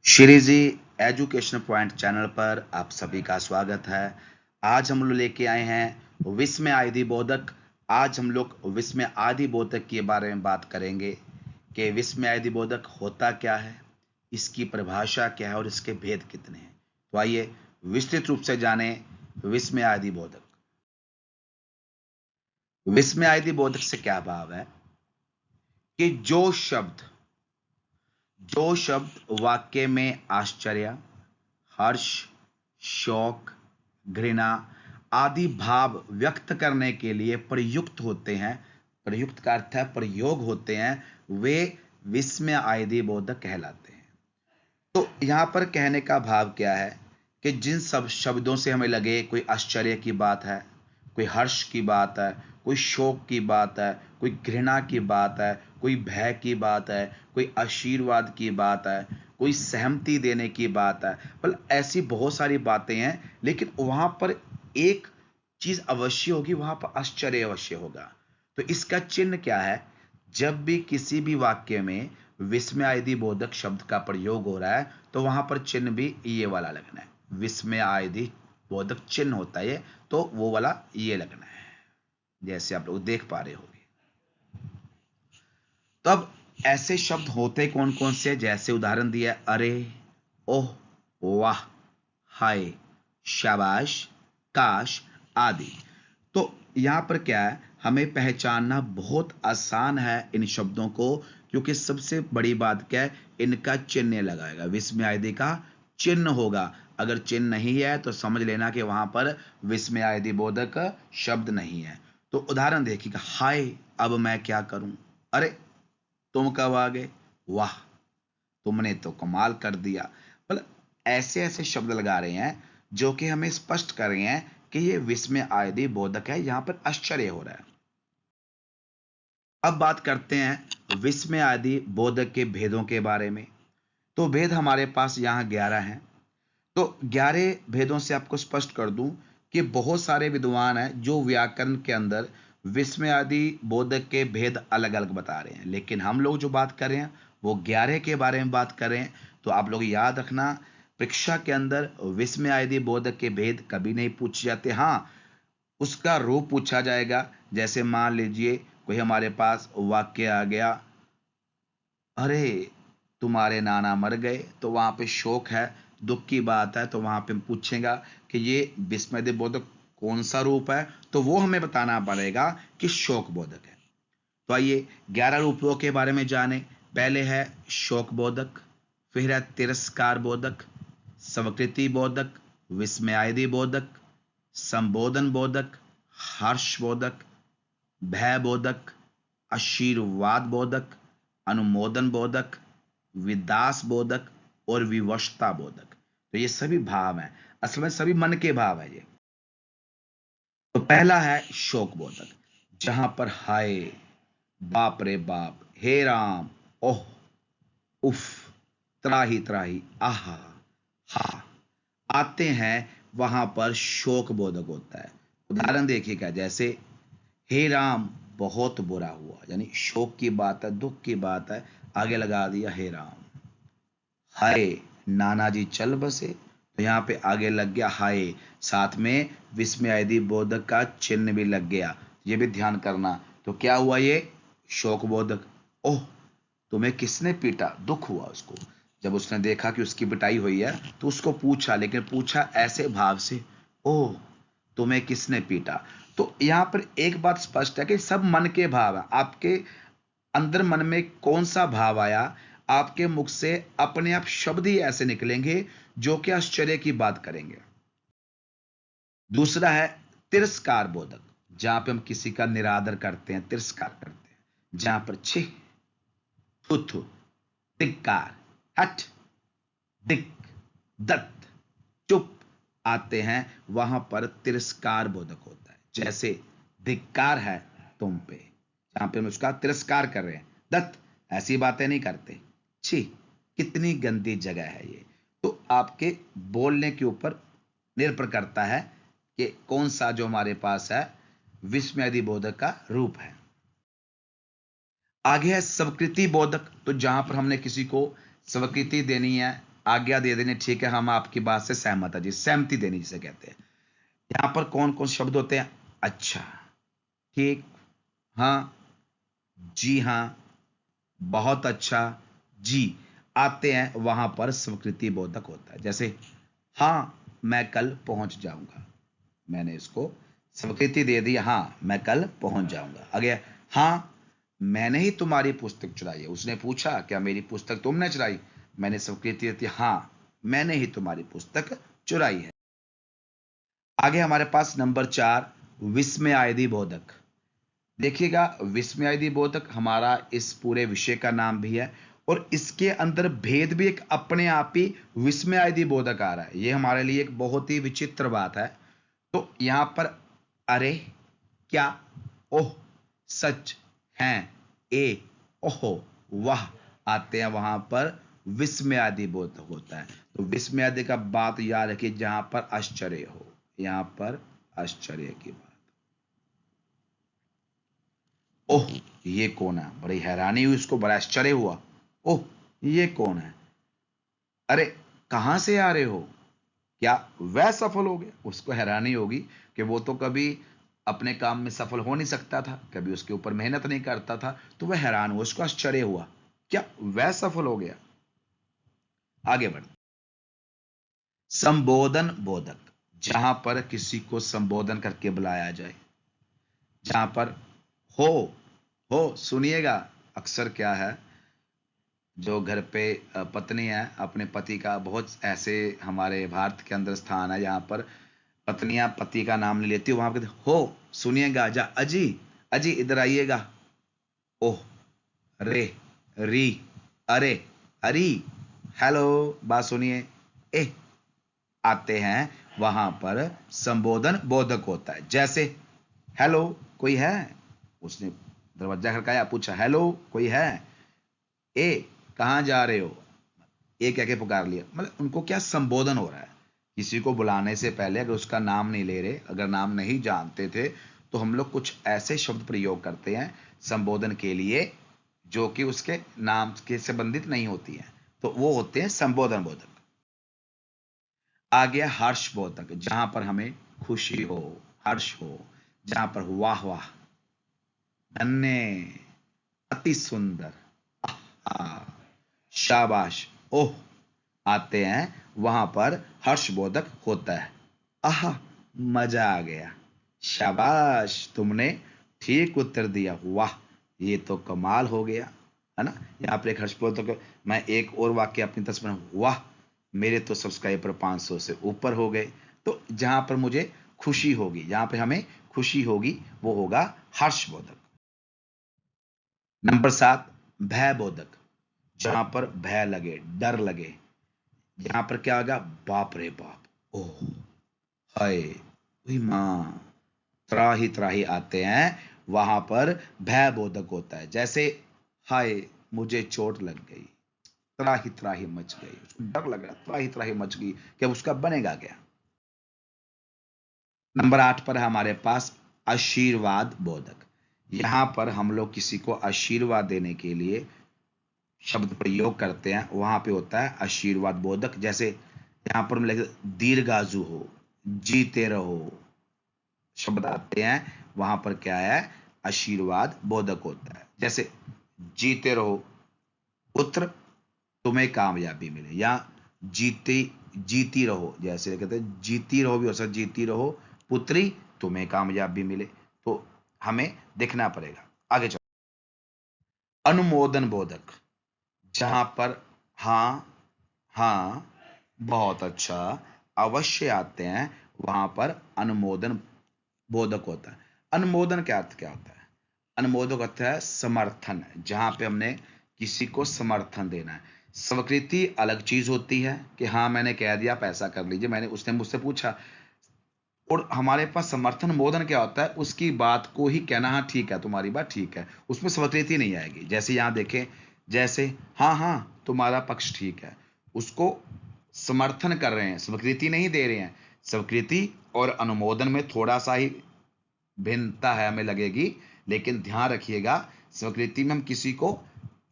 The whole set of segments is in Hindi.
श्री जी एजुकेशन पॉइंट चैनल पर आप सभी का स्वागत है। आज हम लोग लेके आए हैं विस्मय आदि बोधक। आज हम लोग विस्मय आदि बोधक के बारे में बात करेंगे कि विस्मय आदि बोधक होता क्या है, इसकी परिभाषा क्या है और इसके भेद कितने हैं। तो आइए विस्तृत रूप से जाने विस्मय आदि बोधक। विस्मय आदि बोधक से क्या भाव है कि जो शब्द वाक्य में आश्चर्य, हर्ष, शोक, घृणा आदि भाव व्यक्त करने के लिए प्रयुक्त होते हैं, प्रयुक्त का अर्थ है प्रयोग होते हैं, वे विस्मय आदि बोधक कहलाते हैं। तो यहां पर कहने का भाव क्या है कि जिन सब शब्दों से हमें लगे कोई आश्चर्य की बात है, कोई हर्ष की बात है, कोई शोक की बात है, कोई घृणा की बात है, कोई भय की बात है, कोई आशीर्वाद की बात है, कोई सहमति देने की बात है, मतलब ऐसी बहुत सारी बातें हैं, लेकिन वहां पर एक चीज अवश्य होगी, वहां पर आश्चर्य अवश्य होगा। तो इसका चिन्ह क्या है? जब भी किसी भी वाक्य में विस्मय आदि बोधक शब्द का प्रयोग हो रहा है तो वहां पर चिन्ह भी ये वाला लगना है। विस्मय आदि बोधक चिन्ह होता है ये, तो वो वाला ये लगना है, जैसे आप लोग देख पा रहे होंगे। तो अब ऐसे शब्द होते कौन कौन से, जैसे उदाहरण दिया अरे, ओह, वाह, हाय, शाबाश, काश आदि। तो यहां पर क्या है, हमें पहचानना बहुत आसान है इन शब्दों को, क्योंकि सबसे बड़ी बात क्या है, इनका चिन्ह लगाएगा, विस्मय आदि का चिन्ह होगा। अगर चिन्ह नहीं है तो समझ लेना कि वहां पर विस्मय आदि बोधक शब्द नहीं है। तो उदाहरण देखिएगा, हाय, अब मैं क्या करूं, अरे, तुम कब आ गए, वाह, तुमने तो कमाल कर दिया। मतलब ऐसे ऐसे शब्द लगा रहे हैं जो कि हमें स्पष्ट कर रहे हैं कि ये विस्मय आदि बोधक है, यहां पर आश्चर्य हो रहा है। अब बात करते हैं विस्मय आदि बोधक के भेदों के बारे में। तो भेद हमारे पास यहाँ 11 हैं। तो 11 भेदों से आपको स्पष्ट कर दूं कि बहुत सारे विद्वान हैं जो व्याकरण के अंदर विस्मय आदि बोधक के भेद अलग अलग बता रहे हैं, लेकिन हम लोग जो बात कर रहे हैं वो 11 के बारे में बात कर रहे हैं। तो आप लोग याद रखना, परीक्षा के अंदर विस्मय आदि बोधक के भेद कभी नहीं पूछे जाते। हाँ, उसका रूप पूछा जाएगा। जैसे मान लीजिए कोई हमारे पास वाक्य आ गया, अरे, तुम्हारे नाना मर गए, तो वहां पे शोक है, दुख की बात है, तो वहां पे पूछेगा कि ये विस्मय बोधक कौन सा रूप है, तो वो हमें बताना पड़ेगा कि शोक बोधक है। तो आइए 11 रूपों के बारे में जाने। पहले है शोक बोधक, फिर है तिरस्कार बोधक, स्वीकृति बोधक, विस्मयादि बोधक, संबोधन बोधक, हर्ष बोधक, भय बोधक, आशीर्वाद बोधक, अनुमोदन बोधक, विदास बोधक और विवशता बोधक। तो ये सभी भाव हैं, असल में सभी मन के भाव है ये। तो पहला है शोक बोधक, जहां पर हाय, बाप रे बाप, हे राम, ओह, उफ, त्राही त्राही, आहा, हा आते हैं, वहां पर शोक बोधक होता है। उदाहरण देखिएगा, जैसे हे राम, बहुत बुरा हुआ, यानी शोक की बात है, दुख की बात है, आगे लगा दिया हे राम। हाय, नाना जी चल बसे, तो यहाँ पे आगे लग गया हाय, साथ में विस्मय आदि बोधक का चिन्ह भी लग गया, ये भी ध्यान करना। तो क्या हुआ, ये शोक बोधक। ओह, तुम्हें किसने पीटा, दुख हुआ उसको। जब उसने देखा कि उसकी पिटाई हुई है तो उसको पूछा, लेकिन पूछा ऐसे भाव से, ओह, तुम्हें किसने पीटा। तो यहाँ पर एक बात स्पष्ट है कि सब मन के भाव है। आपके अंदर मन में कौन सा भाव आया, आपके मुख से अपने आप शब्द ही ऐसे निकलेंगे जो कि आश्चर्य की बात करेंगे। दूसरा है तिरस्कार बोधक, जहां पे हम किसी का निरादर करते हैं, तिरस्कार करते हैं, जहां पर छी, थु थु, धिक्कार, हट, दिक, दत्त, चुप आते हैं, वहां पर तिरस्कार बोधक होता है। जैसे धिक्कार है तुम पे, जहां पे हम उसका तिरस्कार कर रहे हैं, दत्त, ऐसी बातें नहीं करते, छी, कितनी गंदी जगह है ये। तो आपके बोलने के ऊपर निर्भर करता है कि कौन सा जो हमारे पास है विस्मयादि बोधक का रूप है। आगे है स्वीकृति बोधक, तो जहां पर हमने किसी को स्वीकृति देनी है, आज्ञा दे देनी, ठीक है हम आपकी बात से सहमत है जी, सहमति देनी जिसे कहते हैं। यहां पर कौन कौन शब्द होते हैं? अच्छा, ठीक, हाँ, जी हाँ, बहुत अच्छा, जी आते हैं, वहां पर स्वीकृति बोधक होता है। जैसे हाँ मैं कल पहुंच जाऊंगा, मैंने इसको स्वीकृति दे दी, हाँ मैं कल पहुंच जाऊंगा। आगे, हाँ मैंने ही तुम्हारी पुस्तक चुराई है। उसने पूछा क्या मेरी पुस्तक तुमने चुराई? मैंने स्वीकृति दी, हाँ मैंने ही तुम्हारी पुस्तक चुराई है। आगे हमारे पास नंबर 4 विस्मयादि बोधक। देखिएगा, विस्मयादि बोधक हमारा इस पूरे विषय का नाम भी है, और इसके अंदर भेद भी एक अपने आप ही विस्मयादि बोधक आ रहा है। ये हमारे लिए एक बहुत ही विचित्र बात है। तो यहां पर अरे, क्या, ओह, सच, हैं, ए, ओहो, वाह आते हैं, वहां पर विस्मयादि बोधक होता है। तो विस्मयादि का बात याद रखिए, जहां पर आश्चर्य हो, यहां पर आश्चर्य की बात। ओह ये कौन है? बड़ी हैरानी हुई उसको, बड़ा आश्चर्य हुआ, ओह ये कौन है? अरे कहां से आ रहे हो? क्या वह सफल हो गया? उसको हैरानी होगी कि वो तो कभी अपने काम में सफल हो नहीं सकता था, कभी उसके ऊपर मेहनत नहीं करता था, तो वह हैरान हुआ, उसको आश्चर्य हुआ, क्या वह सफल हो गया? आगे बढ़, संबोधन बोधक, जहां पर किसी को संबोधन करके बुलाया जाए, जहां पर हो सुनिएगा, अक्सर क्या है, जो घर पे पत्नी है, अपने पति का, बहुत ऐसे हमारे भारत के अंदर स्थान है जहाँ पर पत्नियां पति का नाम नहीं लेती, वहां कहते हो सुनिएगा, जा अजी, अजी इधर आइएगा, ओह, रे, री, अरे, अरी, हेलो, बात सुनिए, ए आते हैं, वहां पर संबोधन बोधक होता है। जैसे हेलो कोई है? उसने दरवाजा खड़काया, पूछा हेलो कोई है? ए कहाँ जा रहे हो? ए कह के पुकार लिया, मतलब उनको क्या संबोधन हो रहा है। किसी को बुलाने से पहले अगर उसका नाम नहीं ले रहे, अगर नाम नहीं जानते थे, तो हम लोग कुछ ऐसे शब्द प्रयोग करते हैं संबोधन के लिए जो कि उसके नाम के संबंधित नहीं होती है, तो वो होते हैं संबोधन बोधक। आ गया हर्ष बोधक, जहां पर हमें खुशी हो, हर्ष हो, जहां पर वाह वाह, धन्य, अति सुंदर, आहा, शाबाश, ओह आते हैं, वहां पर हर्षबोधक होता है। आहा मजा आ गया, शाबाश तुमने ठीक उत्तर दिया, वाह ये तो कमाल हो गया, है ना। यहाँ पर एक हर्षबोधक। मैं एक और वाक्य अपनी तस्वीर में, वाह मेरे तो सब्सक्राइबर 500 से ऊपर हो गए। तो जहां पर मुझे खुशी होगी, जहां पर हमें खुशी होगी, वो होगा हर्षबोधक। नंबर 7 भय बोधक, जहां पर भय लगे, डर लगे, यहां पर क्या होगा, बाप रे बाप, ओह, हाय, ओही मां, त्राही त्राही आते हैं, वहां पर भय बोधक होता है। जैसे हाय मुझे चोट लग गई, त्राही त्राही मच गई, उसको डर लग रहा, त्राही त्राही मच गई, क्या उसका बनेगा क्या? नंबर 8 पर है हमारे पास आशीर्वाद बोधक। यहां पर हम लोग किसी को आशीर्वाद देने के लिए शब्द प्रयोग करते हैं, वहां पे होता है आशीर्वाद बोधक। जैसे यहां पर हम लिखते दीर्घाजु हो, जीते रहो, शब्द आते हैं, वहां पर क्या है, आशीर्वाद बोधक होता है। जैसे जीते रहो पुत्र, तुम्हें कामयाबी मिले, या जीती जीती रहो, जैसे कहते हैं जीती रहो भी हो सकता, जीती रहो पुत्री, तुम्हें कामयाबी मिले। तो हमें देखना पड़ेगा। आगे चलो, अनुमोदन बोधक, जहां पर हाँ, हाँ, बहुत अच्छा, अवश्य आते हैं, वहां पर अनुमोदन बोधक होता है। अनुमोदन का अर्थ क्या होता है? अनुमोदक अर्थ है समर्थन, जहां पे हमने किसी को समर्थन देना है। स्वीकृति अलग चीज होती है कि हाँ मैंने कह दिया पैसा कर लीजिए, मैंने, उसने मुझसे पूछा। और हमारे पास समर्थन मोदन क्या होता है, उसकी बात को ही कहना, हाँ ठीक है तुम्हारी बात ठीक है, उसमें स्वीकृति नहीं आएगी। जैसे यहां देखें, जैसे हाँ हाँ तुम्हारा पक्ष ठीक है, उसको समर्थन कर रहे हैं, स्वीकृति नहीं दे रहे हैं। स्वीकृति और अनुमोदन में थोड़ा सा ही भिन्नता है, हमें लगेगी, लेकिन ध्यान रखिएगा, स्वीकृति में हम किसी को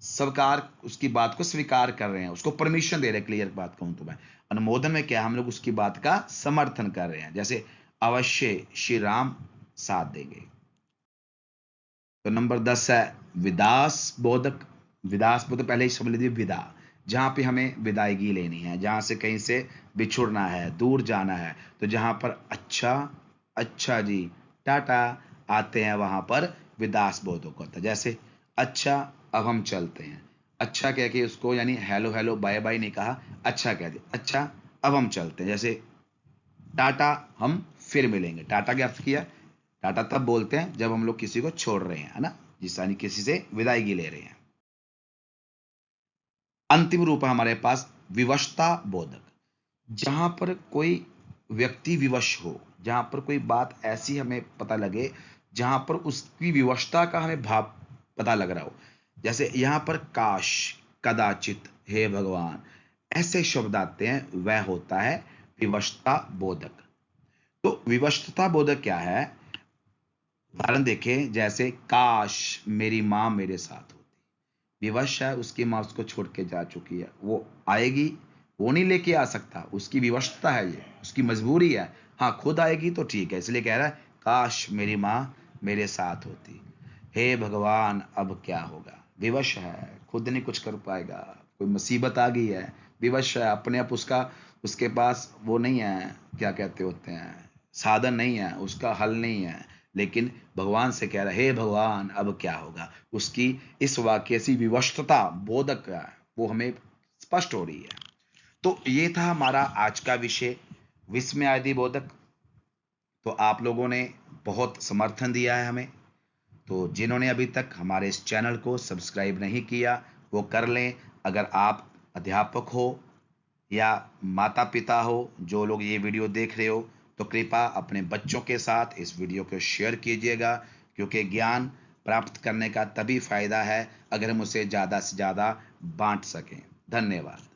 स्वीकार, उसकी बात को स्वीकार कर रहे हैं, उसको परमिशन दे रहे हैं। क्लियर बात कहूं तो मैं, अनुमोदन में क्या, हम लोग उसकी बात का समर्थन कर रहे हैं। जैसे अवश्य श्री राम साथ देंगे। तो नंबर 10 है विदास बोधक। विदास बोधक पहले ही समझ लीजिए, विदा, जहां पे हमें विदायगी लेनी है, जहां से कहीं से बिछुड़ना है, दूर जाना है, तो जहां पर अच्छा, अच्छा जी, टाटा आते हैं, वहां पर विदास बोधक होता है। जैसे अच्छा अब हम चलते हैं, अच्छा कह के उसको, यानी हेलो हेलो बाय बाय नहीं कहा, अच्छा कह दिया, अच्छा अब हम चलते हैं। जैसे टाटा हम फिर मिलेंगे, टाटा क्या अर्थ किया, टाटा तब बोलते हैं जब हम लोग किसी को छोड़ रहे हैं, है ना, जिस यानी किसी से विदाईगी ले रहे हैं। अंतिम रूप है हमारे पास विवशता बोधक, जहां पर कोई व्यक्ति विवश हो, जहां पर कोई बात ऐसी हमें पता लगे जहां पर उसकी विवशता का हमें भाव पता लग रहा हो। जैसे यहां पर काश, कदाचित, हे भगवान, ऐसे शब्द आते हैं, वह होता है विवशता बोधक। तो विवशता बोधक क्या है, उदाहरण देखें, जैसे काश मेरी माँ मेरे साथ होती। विवश है, उसकी माँ उसको छोड़ के जा चुकी है, वो आएगी, वो नहीं लेके आ सकता, उसकी विवशता है, ये उसकी मजबूरी है। हाँ खुद आएगी तो ठीक है, इसलिए कह रहा है काश मेरी माँ मेरे साथ होती, हे भगवान अब क्या होगा। विवश है, खुद नहीं कुछ कर पाएगा, कोई मुसीबत आ गई है, विवश है, अपने आप उसका, उसके पास वो नहीं है, क्या कहते होते हैं, साधन नहीं है, उसका हल नहीं है, लेकिन भगवान से कह रहा है हे भगवान अब क्या होगा। उसकी इस वाक्य से विवशता बोधक है, वो हमें स्पष्ट हो रही है। तो ये था हमारा आज का विषय, विस्मय आदि बोधक। तो आप लोगों ने बहुत समर्थन दिया है हमें, तो जिन्होंने अभी तक हमारे इस चैनल को सब्सक्राइब नहीं किया वो कर लें। अगर आप अध्यापक हो या माता पिता हो, जो लोग ये वीडियो देख रहे हो, तो कृपया अपने बच्चों के साथ इस वीडियो को शेयर कीजिएगा, क्योंकि ज्ञान प्राप्त करने का तभी फायदा है अगर हम उसे ज़्यादा से ज़्यादा बांट सकें। धन्यवाद।